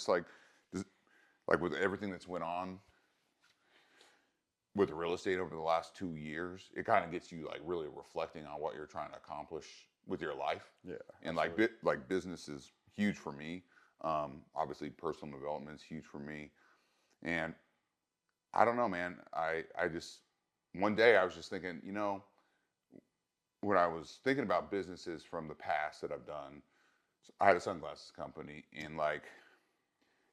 like with everything that's went on with real estate over the last 2 years, it kind of gets you like really reflecting on what you're trying to accomplish with your life. Yeah. And like business is huge for me. Obviously personal development is huge for me. And I don't know, man. I just, one day I was just thinking, when I was thinking about businesses from the past that I've done, I had a sunglasses company, and like,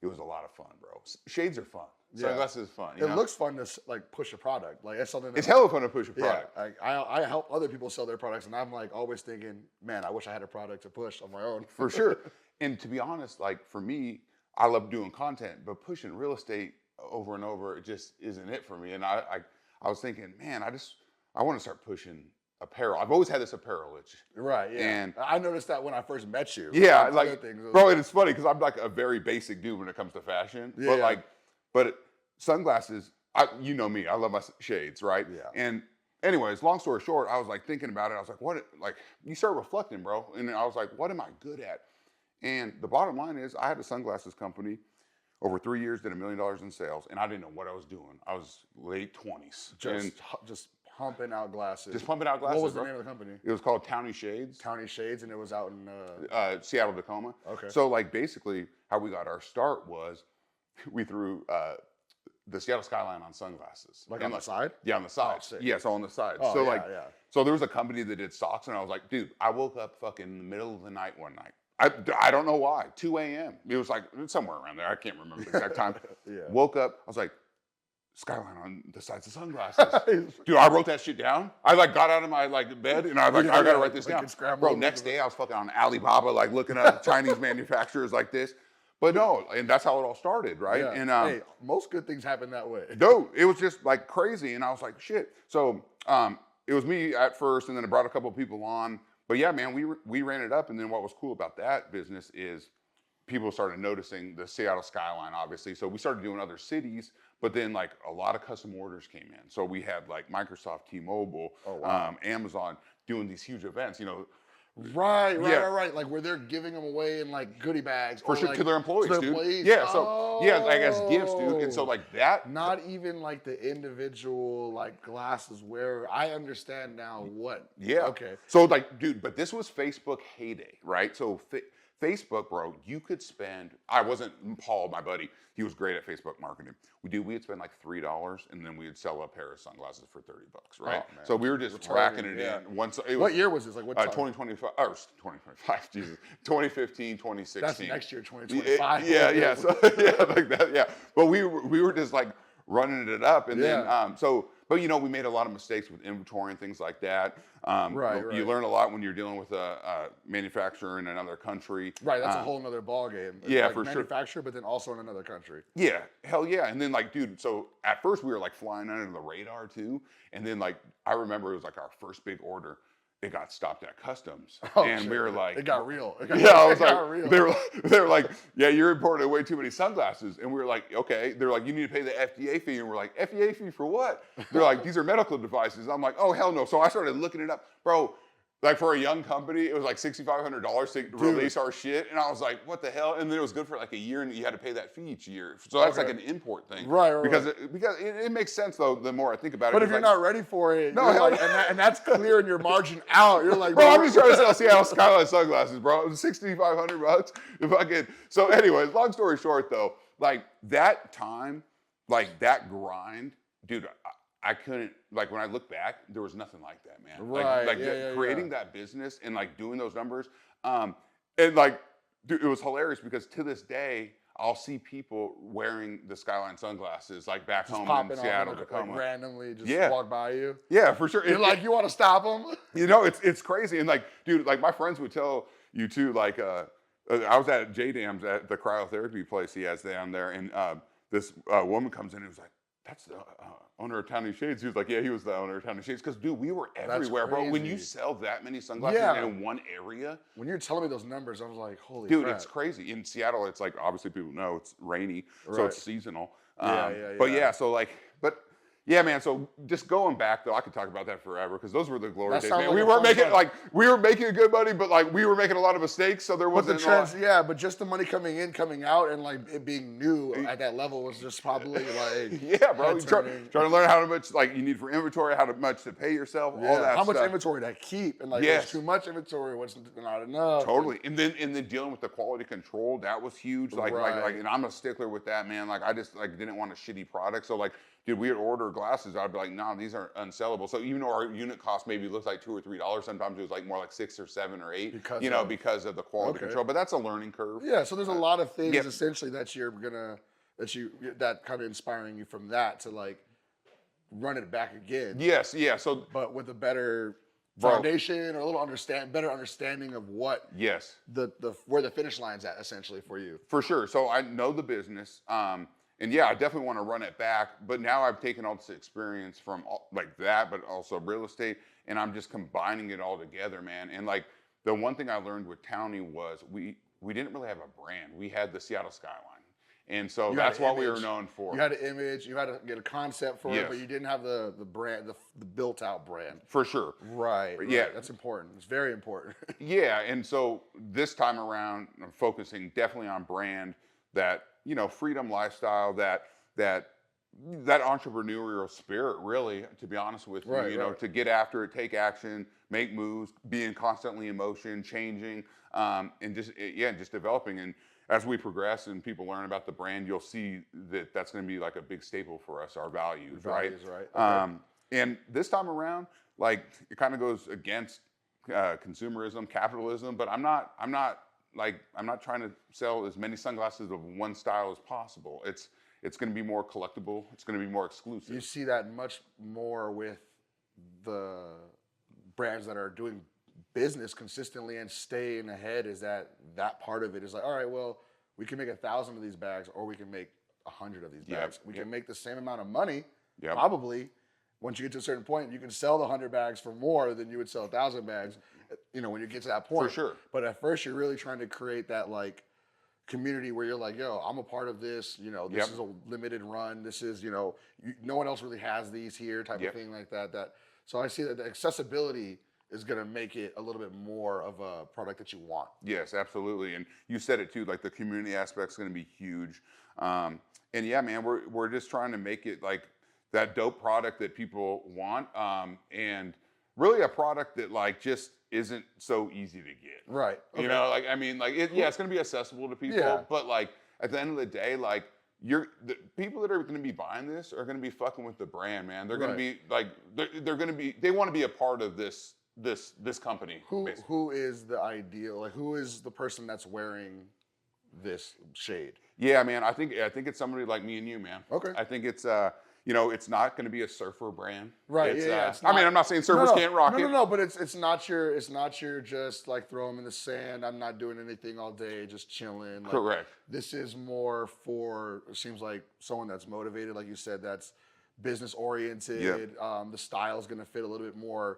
it was a lot of fun, bro. Shades are fun. Sunglasses is fun. It looks fun to like push a product. Like it's something. It's hella fun to push a product. Yeah, I help other people sell their products, and I'm like always thinking, man, I wish I had a product to push on my own. For sure. And to be honest, like for me, I love doing content, but pushing real estate over and over, it just isn't it for me. And I was thinking, man, I want to start pushing apparel. I've always had this apparel itch. Right, yeah. And I noticed that when I first met you. Yeah, like, bro, and it's funny because I'm like a very basic dude when it comes to fashion. Yeah, but sunglasses, you know me, I love my shades, right? Yeah. And anyways, long story short, I was like thinking about it. I was like, what, like, you start reflecting, bro. And I was like, what am I good at? And the bottom line is I had a sunglasses company. Over 3 years, did $1 million in sales, and I didn't know what I was doing. I was late 20s. Just pumping out glasses. Just pumping out glasses. What was the name of the company? It was called Townie Shades. Townie Shades, and it was out in Seattle, Tacoma. Okay. So like basically how we got our start was we threw the Seattle skyline on sunglasses. Like on the side? Yeah, on the side. sick. Yeah, so on the side. Oh, so yeah. So there was a company that did socks, and I was like, dude, I woke up fucking in the middle of the night one night. I don't know why. 2 a.m. It was like somewhere around there. I can't remember the exact time. Yeah. Woke up. I was like, skyline on the sides of sunglasses. Dude, I wrote that shit down. I like got out of my like bed and I was like, I gotta write this down. Bro, next day I was fucking on Alibaba, like looking up Chinese manufacturers like this. But no, and that's how it all started, right? Yeah. And hey, most good things happen that way. No, it was just like crazy, and I was like, shit. So it was me at first, and then I brought a couple of people on. But yeah, man, we ran it up, and then what was cool about that business is people started noticing the Seattle skyline, obviously. So we started doing other cities, but then like a lot of custom orders came in. So we had like Microsoft, T-Mobile, Amazon doing these huge events, Right. Like where they're giving them away in like goodie bags. For sure, like, to their employees, to their dude. employees. Yeah, so like as gifts, dude. And so like that. Not even like the individual like glasses wearer. I understand now what. Yeah. Okay. So like, dude, but this was Facebook heyday, right? So Facebook, bro, you could spend. I wasn't Paul, my buddy. He was great at Facebook marketing. We'd spend like $3, and then we'd sell a pair of sunglasses for $30, right? Oh, so we were just racking it in. Once. What year was this? Like what? 2025 or 2025. Jesus, 2015, 2016. That's next year, 2025. Yeah. So like that. Yeah. But we were just like running it up, and then But we made a lot of mistakes with inventory and things like that. Right. You learn a lot when you're dealing with a manufacturer in another country. Right, that's a whole nother ball game. Yeah, like for sure. Manufacturer, but then also in another country. Yeah, hell yeah. And then like, dude, so at first we were like flying under the radar too. And then like, I remember it was like our first big order. It got stopped at customs, and we were like, it got real. I was like, real. They were like, yeah, you're importing way too many sunglasses, and we were like, okay. They're like, you need to pay the FDA fee, and we're like, FDA fee for what? They're like, these are medical devices. I'm like, oh hell no. So I started looking it up, bro. Like for a young company, it was like $6,500 to release our shit, and I was like, "What the hell?" And then it was good for like a year, and you had to pay that fee each year. So that's like an import thing, right? Because it makes sense though. The more I think about it, but if you're not ready for it, no, hell, like, and that's clearing your margin out. You're like, bro, I'm just trying to sell Seattle skyline sunglasses, bro. It was $6,500 if I could. So, anyways, long story short, though, like that time, like that grind, dude. I couldn't, like when I look back, there was nothing like that, man. Right. Like creating that business and like doing those numbers. And like, dude, it was hilarious because to this day, I'll see people wearing the Skyline sunglasses like back just home in Seattle, Tacoma. Like randomly just walk by you. Yeah, for sure. You're like, you want to stop them? It's crazy. And like, dude, like my friends would tell you too, like, I was at J-Dams at the cryotherapy place he has down there. And this woman comes in and was like, that's the owner of Townie Shades. He was like, yeah, he was the owner of Townie Shades. Because, dude, we were everywhere, bro. When you sell that many sunglasses in one area. When you're telling me those numbers, I was like, holy dude, crap. It's crazy. In Seattle, it's like, obviously people know it's rainy, so it's seasonal. Yeah. But yeah, so like, but Yeah, man. So just going back though, I could talk about that forever because those were the glory That days, sounds man. like We a weren't fun making time. we were making good money, but like we were making a lot of mistakes, so there But the wasn't a lot. trends, yeah, but just the money coming in, coming out, and like it being new at that level was just probably like Yeah, bro. head You trying turning. to learn how much like you need for inventory, how much to pay yourself, all Yeah, that how much stuff. inventory to keep, and like what's Yes. too much inventory, what's not enough. Totally, and then dealing with the quality control, that was huge. Right. And I'm a stickler with that, man. Like I just like didn't want a shitty product, so like, dude, we would order glasses. I'd be like, no, these are unsellable. So even though our unit cost maybe looks like $2 or $3, sometimes it was like more like 6 or 7 or 8, because of the quality Okay. control. But that's a learning curve. Yeah, so there's a lot of things Yep. essentially that kind of inspiring you from that to like run it back again, Yes, yeah. So but with a better Bro. foundation or a little better understanding of what yes, the where the finish line's at essentially for you. for sure. So I know the business. And yeah, I definitely want to run it back. But now I've taken all this experience from like that, but also real estate, and I'm just combining it all together, man. And like the one thing I learned with Townie was we didn't really have a brand. We had the Seattle skyline, and so You had that's an what we were image. known for. You had an image, you had to get a concept for it, Yes. but you didn't have the brand, the built out brand. For sure. Right. Yeah. That's important. It's very important. Yeah, and so this time around, I'm focusing definitely on brand, that freedom lifestyle, that entrepreneurial spirit, really, to be honest with you, Right. to get after it, take action, make moves, being constantly in motion, changing, and just developing. And as we progress and people learn about the brand, you'll see that that's going to be like a big staple for us, our values, right? Right. Okay. And this time around, like it kind of goes against consumerism, capitalism, but I'm not trying to sell as many sunglasses of one style as possible. It's going to be more collectible. It's going to be more exclusive. You see that much more with the brands that are doing business consistently and staying ahead. Is that part of it is like, all right, well, we can make 1,000 of these bags, or we can make 100 of these bags. We can make the same amount of money, probably. Once you get to a certain point, you can sell the 100 bags for more than you would sell 1,000 bags. When you get to that point. For sure. But at first, you're really trying to create that like community where you're like, yo, I'm a part of this. This is a limited run. This is, no one else really has these here, type of thing like that. So I see that the accessibility is going to make it a little bit more of a product that you want. Yes, absolutely. And you said it too, like the community aspect is going to be huge. And yeah, man, we're just trying to make it like that dope product that people want, and really a product that like just isn't so easy to get. Right. Okay. It's going to be accessible to people, but like at the end of the day, like the people that are going to be buying this are going to be fucking with the brand, man. They're going to be like, they want to be a part of this company. Who is the ideal? Like, who is the person that's wearing this shade? Yeah, man. I think it's somebody like me and you, man. Okay. I think it's it's not going to be a surfer brand, right? I'm not saying surfers can't rock it. No, but it's not your just like throw them in the sand. I'm not doing anything all day, just chilling. Like, correct. This is more for, it seems like someone that's motivated, like you said, that's business oriented. Yep. The style is going to fit a little bit more.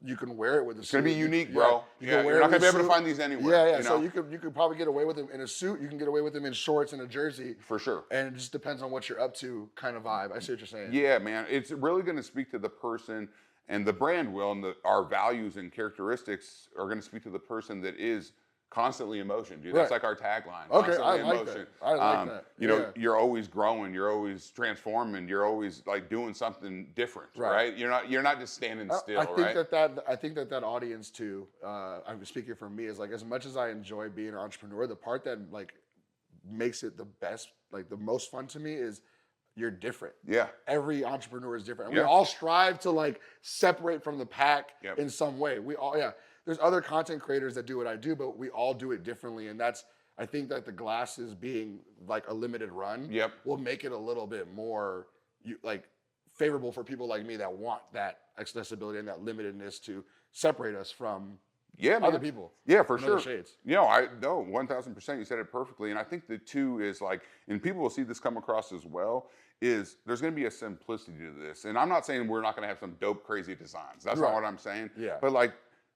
You can wear it with a suit. It's going to be unique, bro. You're not going to be able to find these anywhere. Yeah. So you could probably get away with them in a suit. You can get away with them in shorts and a jersey. For sure. And it just depends on what you're up to, kind of vibe. I see what you're saying. Yeah, man. It's really going to speak to the person, and the brand will, and our values and characteristics are going to speak to the person that is constantly in motion, dude. That's like our tagline. Okay, I constantly like in motion. that. I like that. You're always growing, you're always transforming, you're always like doing something different, right? You're not just standing still, right? I think that audience too, I'm speaking for me, is like, as much as I enjoy being an entrepreneur, the part that like makes it the best, like the most fun to me is you're different. Yeah. Every entrepreneur is different. And we all strive to like separate from the pack in some way. We all, there's other content creators that do what I do, but we all do it differently. And I think that the glasses being like a limited run will make it a little bit more favorable for people like me that want that accessibility and that limitedness to separate us from other people. Yeah, for sure. Other shades. 1,000%. You said it perfectly. And I think the two is like, and people will see this come across as well, is there's going to be a simplicity to this. And I'm not saying we're not going to have some dope, crazy designs. That's not what I'm saying. Yeah. But like,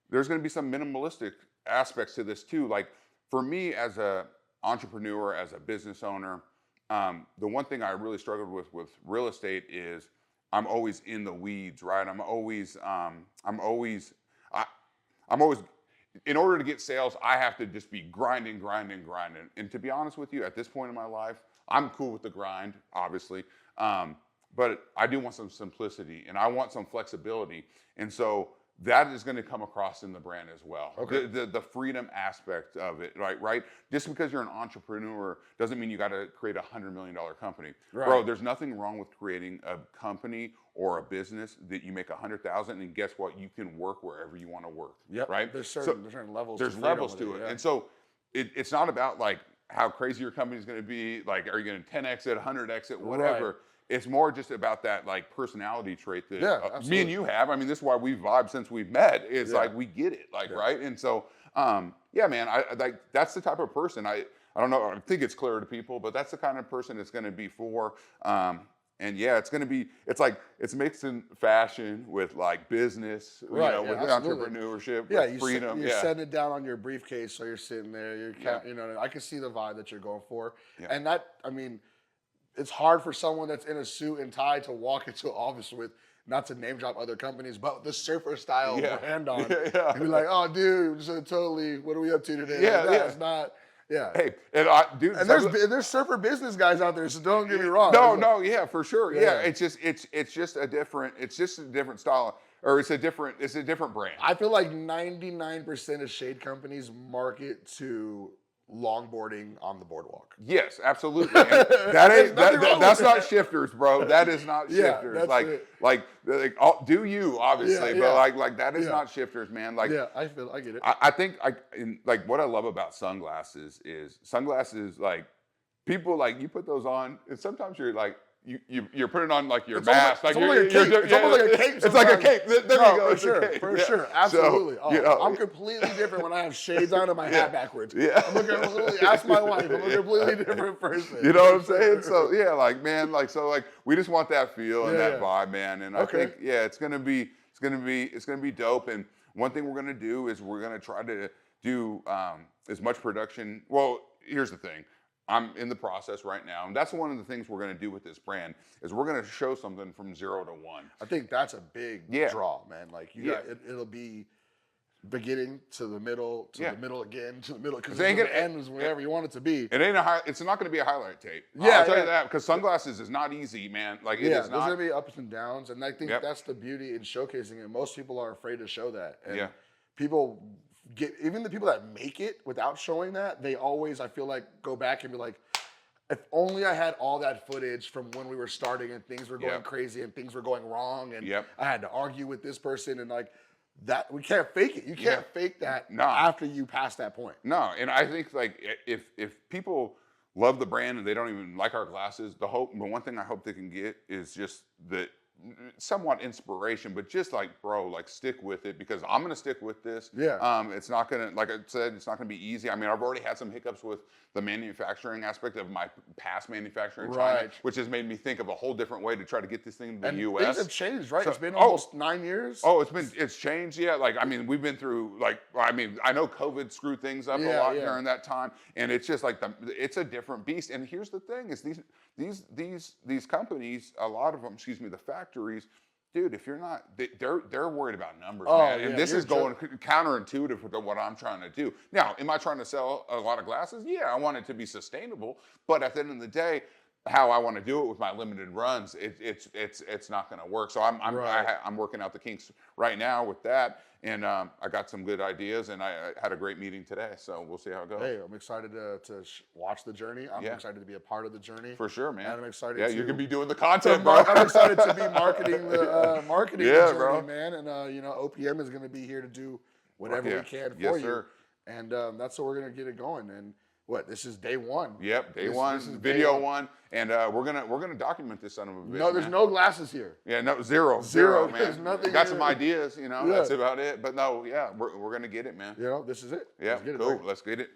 there's going to be some minimalistic aspects to this too. Like for me as a entrepreneur, as a business owner, the one thing I really struggled with real estate is I'm always in the weeds, right? I'm always I, I'm always in order to get sales, I have to just be grinding. And to be honest with you, at this point in my life, I'm cool with the grind, obviously. But I do want some simplicity and I want some flexibility. And so that is going to come across in the brand as well. Okay. The freedom aspect of it, right? Just because you're an entrepreneur doesn't mean you got to create $100 million company. Right. Bro, there's nothing wrong with creating a company or a business that you make 100,000 and guess what? You can work wherever you want to work. Yep. Right? There's certain levels. There's levels to it. Yeah. And so it's not about like how crazy your company is going to be. Like, are you going to 10X it, 100X it, whatever. Right. It's more just about that like personality trait that me and you have. I mean, this is why we've vibed since we've met. It's like we get it, like right. And so, yeah, man, I like that's the type of person I don't know. I think it's clear to people, but that's the kind of person it's going to be for. And yeah, it's going to be. It's like it's mixing fashion with like business, right? With entrepreneurship, with freedom. You're setting it down on your briefcase, so you're sitting there. You know, I can see the vibe that you're going for, and that I mean. It's hard for someone that's in a suit and tie to walk into an office with, not to name drop other companies, but the surfer style brand on. And be like, oh, dude, so totally, what are we up to today? It's not, Hey, and dude. And there's surfer business guys out there, so don't get me wrong. No, for sure. Yeah, it's just a different style. Or it's a different brand. I feel like 99% of shade companies market to longboarding on the boardwalk. Yes, absolutely. And that's not shifters, bro. That is not shifters. Like do you obviously, but like that is not shifters, man. Like I get it. I think like what I love about sunglasses is like people like you put those on and sometimes you're like you're putting on like your mask. It's almost like a cape. It's like a cape. There you go. For sure. Absolutely. So, I'm completely different when I have shades on and my hat backwards. Yeah. I'm looking ask my wife. I'm a completely different person. You know what I'm saying? So yeah, like man, like so like we just want that feel and that vibe, man. And I think it's gonna be dope. And one thing we're gonna do is we're gonna try to do as much production. Well, here's the thing. I'm in the process right now, and that's one of the things we're going to do with this brand is we're going to show something from 0 to 1. I think that's a big draw, man. Like it'll be beginning to the middle, the middle again, to the middle, because it's going to end wherever you want it to be. It's not going to be a highlight tape. I'll tell you that, because sunglasses is not easy, man. Like it is not. There's going to be ups and downs, and I think that's the beauty in showcasing it. Most people are afraid to show that, and people. Even the people that make it without showing that, they always, I feel like, go back and be like, if only I had all that footage from when we were starting and things were going crazy and things were going wrong and I had to argue with this person and like that, we can't fake it. You can't fake that after you pass that point. No, and I think like if people love the brand and they don't even like our glasses, the one thing I hope they can get is just the somewhat inspiration, but just like, bro, like stick with it because I'm going to stick with this. It's not going to, like I said, it's not going to be easy. I mean, I've already had some hiccups with the manufacturing aspect of my past manufacturing in China, which has made me think of a whole different way to try to get this thing to the U.S. Things have changed, right? So, it's been almost 9 years. It's changed. Yeah. Like, I mean, we've been through I know COVID screwed things up a lot during that time. And it's just like, it's a different beast. And here's the thing is these companies, a lot of them, the factories, dude, if you're not, they're worried about numbers, man. And this is going counterintuitive to what I'm trying to do. Now, am I trying to sell a lot of glasses? Yeah, I want it to be sustainable. But at the end of the day, how I want to do it with my limited runs, it's not going to work. So I'm working out the kinks right now with that, and I got some good ideas, and I had a great meeting today. So we'll see how it goes. Hey, I'm excited to watch the journey. I'm excited to be a part of the journey. For sure, man. And I'm excited. Yeah, you can be doing the content, bro. I'm excited to be marketing the journey, bro. Man. And OPM is going to be here to do whatever we can for you. Sir. And that's what we're going to get it going. And this is day one. Yep, day one. This is video one. And we're gonna document this son of a bitch. No, there's no glasses here. Yeah, no, zero, man. There's nothing. Got some ideas, that's about it. But no, we're gonna get it, man. This is it. Yeah, cool. Let's get it.